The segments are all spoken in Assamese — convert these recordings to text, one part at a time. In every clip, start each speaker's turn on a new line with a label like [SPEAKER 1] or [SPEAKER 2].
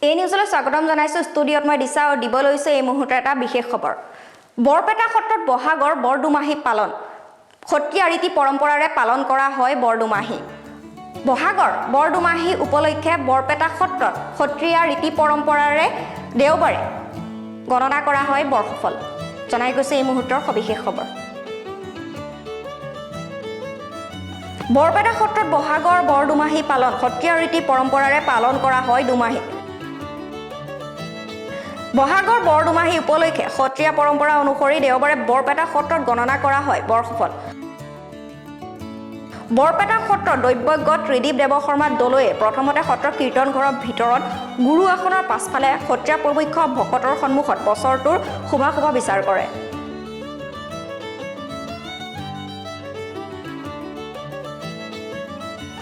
[SPEAKER 1] এই নিউজলৈ স্বাগতম জনাইছোঁ। ষ্টুডিঅ'ত মই দিশা আৰু দিব লৈছোঁ এই মুহূৰ্তত এটা বিশেষ খবৰ। বৰপেটা সত্ৰত বহাগৰ বৰদুমাহী পালন। সত্ৰীয়া ৰীতি পৰম্পৰাৰে পালন কৰা হয় বৰদুমাহী। বহাগৰ বৰদুমাহী উপলক্ষে বৰপেটা সত্ৰত সত্ৰীয়া ৰীতি পৰম্পৰাৰে দেওবাৰে গণনা কৰা হয় বৰসফল। জনাই গৈছে এই মুহূৰ্তৰ সবিশেষ খবৰ। বৰপেটা সত্ৰত বহাগৰ বৰদুমাহী পালন। সত্ৰীয়া ৰীতি পৰম্পৰাৰে পালন কৰা হয় দুমাহী। বহাগৰ বৰদুমাহী উপলক্ষে সত্ৰীয়া পৰম্পৰা অনুসৰি দেওবাৰে বৰপেটা সত্ৰত গণনা কৰা হয় বৰসফল। বৰপেটা সত্ৰৰ দৈৱজ্ঞ ত্ৰিদীপ দেৱশৰ্মা দলৈয়ে প্ৰথমতে সত্ৰৰ কীৰ্তন ঘৰৰ ভিতৰত গুৰু আসনৰ পাছফালে সত্ৰীয়া প্ৰমুখ্য ভকতৰ সন্মুখত বছৰটোৰ শুভাশুভ বিচাৰ কৰে।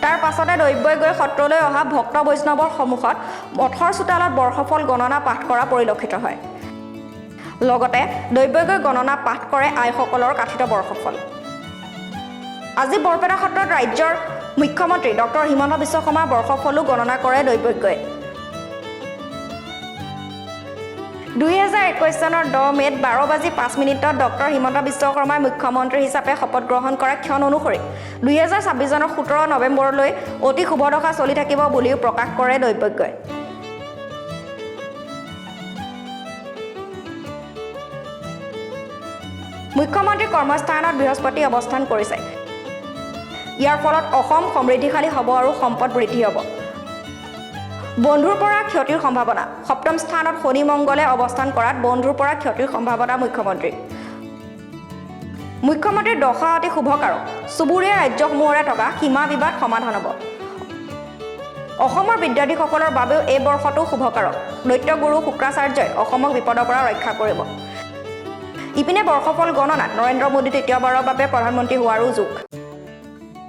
[SPEAKER 1] তাৰ পাছতে দৈৱজ্ঞই সত্ৰলৈ অহা ভক্ত বৈষ্ণৱৰ সন্মুখত মঠৰ চোতালত বৰসফল গণনা পাঠ কৰা পৰিলক্ষিত হয়। লগতে দৈৱজ্ঞই গণনা পাঠ কৰে আইসকলৰ কাঠিত বৰসফল। আজি বৰপেটা সত্ৰত ৰাজ্যৰ মুখ্যমন্ত্ৰী ডক্টৰ হিমন্ত বিশ্ব শৰ্মাৰ বৰসফলো গণনা কৰে দৈৱজ্ঞই। 2021 চনৰ 10 মে'ত 12:05 ডক্টৰ হিমন্ত বিশ্ব শৰ্মাই মুখ্যমন্ত্ৰী হিচাপে শপত গ্ৰহণ কৰা ক্ষণ অনুসৰি 2026 চনৰ 17 নৱেম্বৰলৈ অতি শুভদশা চলি থাকিব বুলিও প্ৰকাশ কৰে দৈৱজ্ঞই। মুখ্যমন্ত্ৰীৰ কৰ্মস্থানত বৃহস্পতি অৱস্থান কৰিছে। ইয়াৰ ফলত অসম সমৃদ্ধিশালী হ'ব আৰু সম্পদ বৃদ্ধি হ'ব। বন্ধুৰ পৰা ক্ষতিৰ সম্ভাৱনা। সপ্তম স্থানত শনি মংগলে অৱস্থান কৰাত বন্ধুৰ পৰা ক্ষতিৰ সম্ভাৱনা মুখ্যমন্ত্ৰীৰ দশা অতি শুভকাৰক। চুবুৰীয়া ৰাজ্যসমূহৰে থকা সীমা বিবাদ সমাধান হ'ব। অসমৰ বিদ্যাৰ্থীসকলৰ বাবেও এই বৰ্ষটো শুভকাৰক। দৈত্যগুৰু শুক্ৰাচাৰ্যই অসমক বিপদৰ পৰা ৰক্ষা কৰিব। ইপিনে বৰ্ষফল গণনাত নৰেন্দ্ৰ মোদী তৃতীয়বাৰৰ বাবে প্ৰধানমন্ত্ৰী হোৱাৰো যোগ।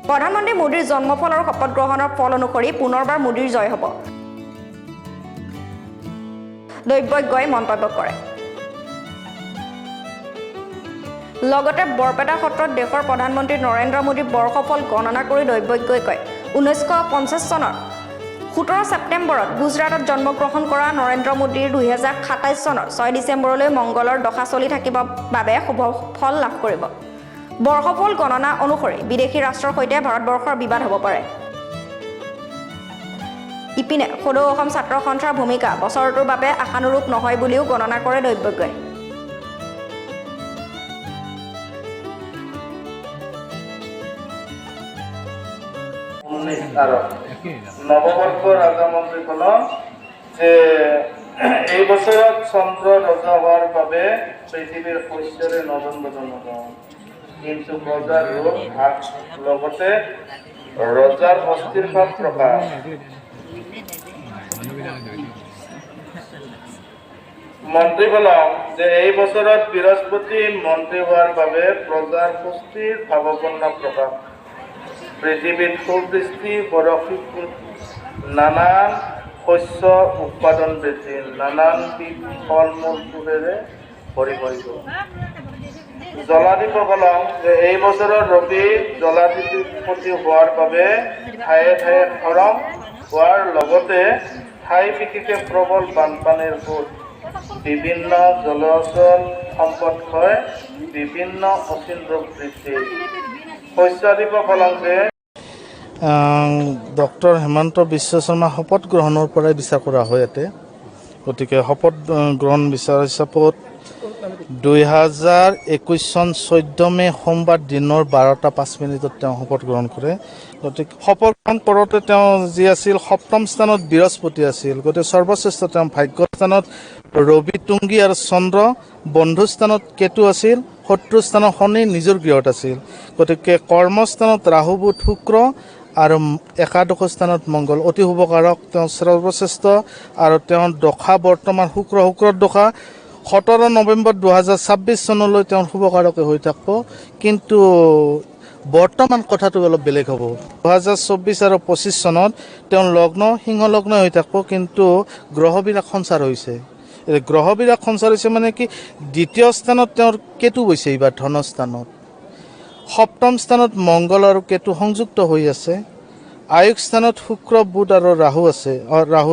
[SPEAKER 1] প্ৰধানমন্ত্ৰী মোদীৰ জন্মফল আৰু শপত গ্ৰহণৰ ফল অনুসৰি পুনৰবাৰ মোদীৰ জয় হ'ব, দৈৱজ্ঞই মন্তব্য কৰে। লগতে বৰপেটা সত্ৰত দেশৰ প্ৰধানমন্ত্ৰী নৰেন্দ্ৰ মোদীৰ বৰ্ষফল গণনা কৰি দৈৱজ্ঞই কয়, 1950 চনৰ 17 ছেপ্টেম্বৰত গুজৰাটত জন্মগ্ৰহণ কৰা নৰেন্দ্ৰ মোদীৰ 2027 চনৰ 6 ডিচেম্বৰলৈ মংগলৰ দশা চলি থাকিব বাবে শুভ ফল লাভ কৰিব। বৰ্ষফল গণনা অনুসৰি বিদেশী ৰাষ্ট্ৰৰ সৈতে ভাৰতবৰ্ষৰ বিবাদ হ'ব পাৰে। ইপিনে সদৌ অসম ছাত্ৰ সন্থাৰ ভূমিকা বছৰটোৰ বাবে আশানুৰূপ নহয় বুলিও গণনা কৰে দৈৱজ্ঞই।
[SPEAKER 2] নৱবৰ্ষৰ আগমন্ত্ৰীখনক যে এই বছৰত চন্দ্ৰ ৰজা হোৱাৰ বাবে পৃথিৱীৰ শস্যৰে নজন বজন হ'ব, কিন্তু প্ৰজাৰ ৰোগ হ্ৰাস, লগতে ৰজাৰ অস্থিৰ ভাৱ প্ৰকাশ। মন্ত্ৰীফলক যে এই বছৰত বৃহস্পতি মন্ত্ৰী হোৱাৰ বাবে প্ৰজাৰ সুস্থিৰ ভাৱপূৰ্ণ প্ৰকাশ। পৃথিৱীত সুবৃষ্টি বৰষি, নানান শস্য উৎপাদন বৃদ্ধি, নানান বিধ ফল মূল ফুলেৰে ভৰি পৰিব। জলাধিপসকলক যে এই বছৰত ৰবি জলাধিপতি হোৱাৰ বাবে ঠায়ে ঠায়ে খৰাং হোৱাৰ লগতে ঠাই বিশেষে প্ৰবল বানপানীৰ সোঁত, বিভিন্ন জলচল সম্পদ ক্ষয়, বিভিন্ন অচিন ৰোগ বৃদ্ধি। শস্যাধিপসকলক যে
[SPEAKER 3] ডক্টৰ হিমন্ত বিশ্ব শৰ্মা শপত গ্ৰহণৰ পৰাই বিচাৰ কৰা হয় ইয়াতে। গতিকে শপত গ্ৰহণ বিচাৰ হিচাপত 2021 চন 14 মে' সোমবাৰ দিনৰ 12:05 তেওঁ শপত গ্ৰহণ কৰে। গতিকে শপত গ্ৰহণ কৰোঁতে তেওঁ যি আছিল সপ্তম স্থানত বৃহস্পতি আছিল, গতিকে সৰ্বশ্ৰেষ্ঠ তেওঁ ভাগ্য স্থানত ৰবি, তুংগী আৰু চন্দ্ৰ, বন্ধু স্থানত কেতু আছিল, শত্ৰু স্থানত শনি নিজৰ গৃহত আছিল। গতিকে কৰ্মস্থানত ৰাহু, বুধ, শুক্ৰ আৰু একাদশ স্থানত মংগল অতি শুভকাৰক। তেওঁ সৰ্বশ্ৰেষ্ঠ আৰু তেওঁৰ দশা বৰ্তমান শুক্ৰৰ দশা 17 নৱেম্বৰ 2026 চনলৈ তেওঁৰ শুভকাৰকে হৈ থাকিব। কিন্তু বৰ্তমান কথাটো অলপ বেলেগ হ'ব। 2024 আৰু 25 চনত তেওঁৰ লগ্ন সিংহ লগ্ন হৈ থাকিব, কিন্তু গ্ৰহবিলাক সঞ্চাৰ হৈছে। গ্ৰহবিলাক সঞ্চাৰ হৈছে মানে কি, দ্বিতীয় স্থানত তেওঁৰ কেতু বৈছে, এইবাৰ ধনস্থানত। সপ্তম স্থানত মংগল আৰু কেতু সংযুক্ত হৈ আছে। আয়ুস স্থানত শুক্ৰ, বুধ আৰু ৰাহু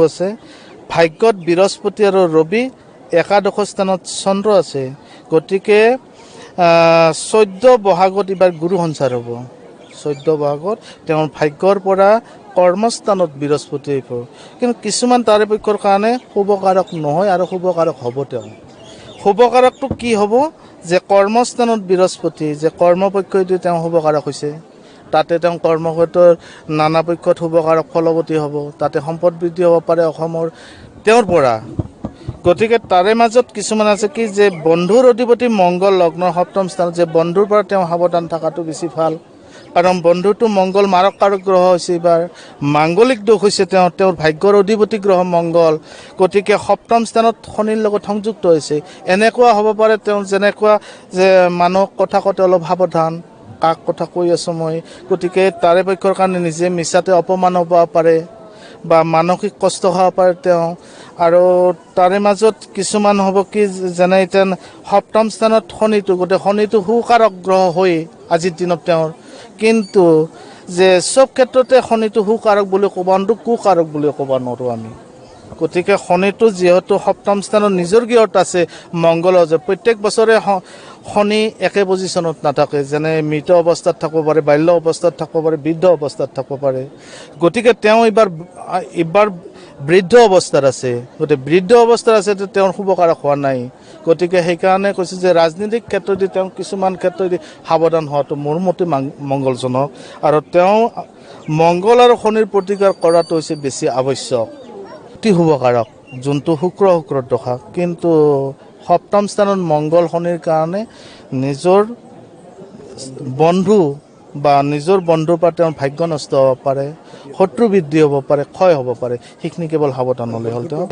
[SPEAKER 3] আছে। ভাগ্যত বৃহস্পতি আৰু ৰবি একাদশ স্থানত চন্দ্ৰ আছে, গতিকে 14 বহাগত এইবাৰ গুৰু সঞ্চাৰ হ'ব। 14 বহাগত তেওঁৰ ভাগ্যৰ পৰা কৰ্মস্থানত বৃহস্পতি আহিব, কিন্তু কিছুমান তাৰে পক্ষৰ কাৰণে শুভকাৰক নহয় আৰু শুভকাৰক হ'ব। তেওঁ শুভকাৰকটো কি হ'ব, যে কৰ্মস্থানত বৃহস্পতি, যে কৰ্মপক্ষটো তেওঁ শুভকাৰক হৈছে, তাতে তেওঁ কৰ্মক্ষেত্ৰৰ নানা পক্ষত শুভকাৰক ফলৱতী হ'ব, তাতে সম্পদ বৃদ্ধি হ'ব পাৰে অসমৰ তেওঁৰ পৰা। গতিকে তাৰে মাজত কিছুমান আছে কি, যে বন্ধুৰ অধিপতি মংগল লগ্নৰ সপ্তম স্থানত, যে বন্ধুৰ পৰা তেওঁ সাৱধান থকাটো বেছি ভাল, কাৰণ বন্ধুটো মংগল মাৰক কাৰক গ্ৰহ হৈছে, এইবাৰ মাংগলিক দোষ হৈছে তেওঁৰ ভাগ্যৰ অধিপতি গ্ৰহ মংগল, গতিকে সপ্তম স্থানত শনিৰ লগত সংযুক্ত হৈছে। এনেকুৱা হ'ব পাৰে তেওঁ যেনেকুৱা যে মানুহক কথা কওঁতে অলপ সাৱধান, কাক কথা কৈ আছোঁ মই, গতিকে তাৰে পক্ষৰ কাৰণে নিজে মিছাতে অপমান হ'ব পাৰে বা মানসিক কষ্ট খাব পাৰে তেওঁ। আৰু তাৰে মাজত কিছুমান হ'ব কি, যেনে এতিয়া সপ্তম স্থানত শনিটো, গতিকে শনিটো সুকাৰক গ্ৰহ হৈ আজিৰ দিনত তেওঁৰ, কিন্তু যে চব ক্ষেত্ৰতে শনিটো সুকাৰক বুলি ক'ব, কুকাৰক বুলি ক'ব নোৱাৰোঁ আমি। গতিকে শনিটো যিহেতু সপ্তম স্থানত নিজৰ গৃহত আছে মংগল, যে প্ৰত্যেক বছৰে শনি একে পজিশ্যনত নাথাকে, যেনে মৃত অৱস্থাত থাকিব পাৰে, বাল্য অৱস্থাত থাকিব পাৰে, বৃদ্ধ অৱস্থাত থাকিব পাৰে। গতিকে তেওঁ এইবাৰ বৃদ্ধ অৱস্থাত আছে, গতিকে বৃদ্ধ অৱস্থাত আছে, তেওঁৰ শুভকাৰক হোৱা নাই। গতিকে সেইকাৰণে কৈছোঁ যে ৰাজনীতিক ক্ষেত্ৰতে তেওঁ কিছুমান ক্ষেত্ৰতে সাৱধান হোৱাটো মোৰ মতে মংগলজনক, আৰু তেওঁ মংগল আৰু শনিৰ প্ৰতিকাৰ কৰাটো হৈছে বেছি আৱশ্যক। অতি শুভকাৰক যোনটো শুক্ৰ দশা, কিন্তু সপ্তম স্থানত মংগল শনিৰ কাৰণে নিজৰ বন্ধু বা নিজৰ বন্ধুৰ পৰা তেওঁৰ ভাগ্য নষ্ট হ'ব পাৰে, শত্ৰু বৃদ্ধি হ'ব পাৰে, ক্ষয় হ'ব পাৰে, সেইখিনি কেৱল সাৱধান হ'লে হ'ল। তেওঁ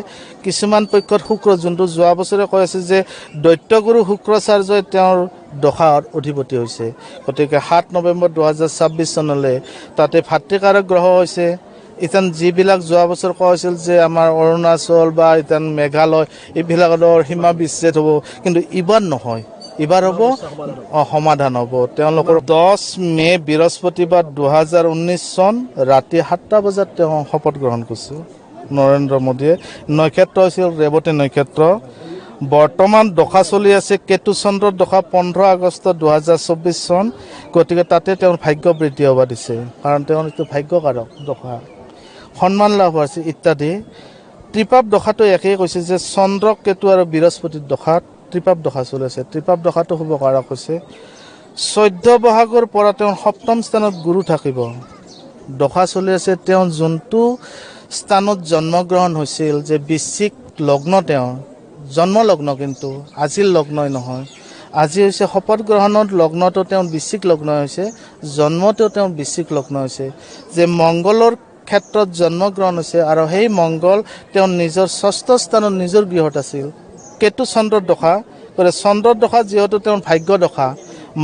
[SPEAKER 3] কিছুমান পক্ষত শুক্ৰ, যোনটো যোৱা বছৰে কৈ আছে যে দৈত্যগুৰু শুক্ৰাচাৰ্যই তেওঁৰ দশাৰ অধিপতি হৈছে, গতিকে 7 নৱেম্বৰ 2026 চনলৈ তাতে ভাতৃকাৰক গ্ৰহ হৈছে। ইথান যিবিলাক যোৱা বছৰ কোৱা হৈছিল যে আমাৰ অৰুণাচল বা ইথান মেঘালয় এইবিলাকৰ সীমা বিচ্ছেদ হ'ব, কিন্তু এইবাৰ নহয়, এইবাৰ হ'ব সমাধান হ'ব। তেওঁলোকৰ 10 মে বৃহস্পতিবাৰ 2019 চন ৰাতি 7টা বজাত তেওঁ শপত গ্ৰহণ কৰিছিল নৰেন্দ্ৰ মোদীয়ে। নক্ষত্ৰ হৈছিল ৰেৱতী নক্ষত্ৰ। বৰ্তমান দশা চলি আছে কেতু চন্দ্ৰৰ দশা 15 আগষ্ট 2024 চন, গতিকে তাতে তেওঁৰ ভাগ্য বৃদ্ধি হ'ব দিছে, কাৰণ তেওঁৰ এইটো ভাগ্যকাৰক দশা, সন্মান লাভ হৈছে ইত্যাদি। ত্ৰিপাপ দশাটো একেই কৈছে যে চন্দ্ৰ, কেতু আৰু বৃহস্পতিৰ দশাত ত্ৰিপাপ দশা চলি আছে, ত্ৰিপাপ দশাটো শুভকাৰক হৈছে। 14 বহাগৰ পৰা তেওঁৰ সপ্তম স্থানত গুৰু থাকিব, দশা চলি আছে। তেওঁ যোনটো স্থানত জন্মগ্ৰহণ হৈছিল, যে বৃশ্চিক লগ্ন, তেওঁৰ জন্ম লগ্ন, কিন্তু আজিৰ লগ্নই নহয়, আজি হৈছে শপত গ্ৰহণত লগ্নটো তেওঁৰ বৃশ্চিক লগ্ন হৈছে, জন্মতেও তেওঁৰ বৃশ্চিক লগ্ন হৈছে, যে মংগলৰ ক্ষেত্ৰত জন্মগ্ৰহণ হৈছে, আৰু সেই মংগল তেওঁ নিজৰ 6ষ্ঠ স্থানত নিজৰ গৃহত আছিল। কেতু চন্দ্ৰৰ দশা, গতিকে চন্দ্ৰৰ দশা যিহেতু তেওঁৰ ভাগ্য দশা,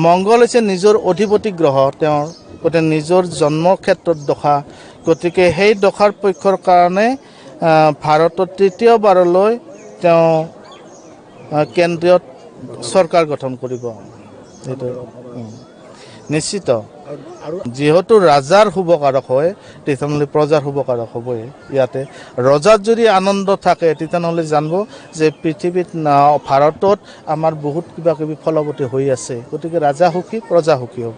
[SPEAKER 3] মংগল হৈছে নিজৰ অধিপতি গ্ৰহ তেওঁৰ, গতিকে নিজৰ জন্ম ক্ষেত্ৰত দশা, গতিকে সেই দশাৰ পক্ষৰ কাৰণে ভাৰতত তৃতীয়বাৰলৈ তেওঁ কেন্দ্ৰীয় চৰকাৰ গঠন কৰিব, সেইটো নিশ্চিত। যিহেতু ৰাজাৰ শুভকাৰক হয়, তেতিয়াহ'লে প্ৰজাৰ শুভকাৰক হ'বই। ইয়াতে ৰজাৰ যদি আনন্দ থাকে, তেতিয়াহ'লে জানিব যে পৃথিৱীত ভাৰতত আমাৰ বহুত কিবা কিবি ফলৱতী হৈ আছে, গতিকে ৰাজা সুখী, প্ৰজা সুখী হ'ব।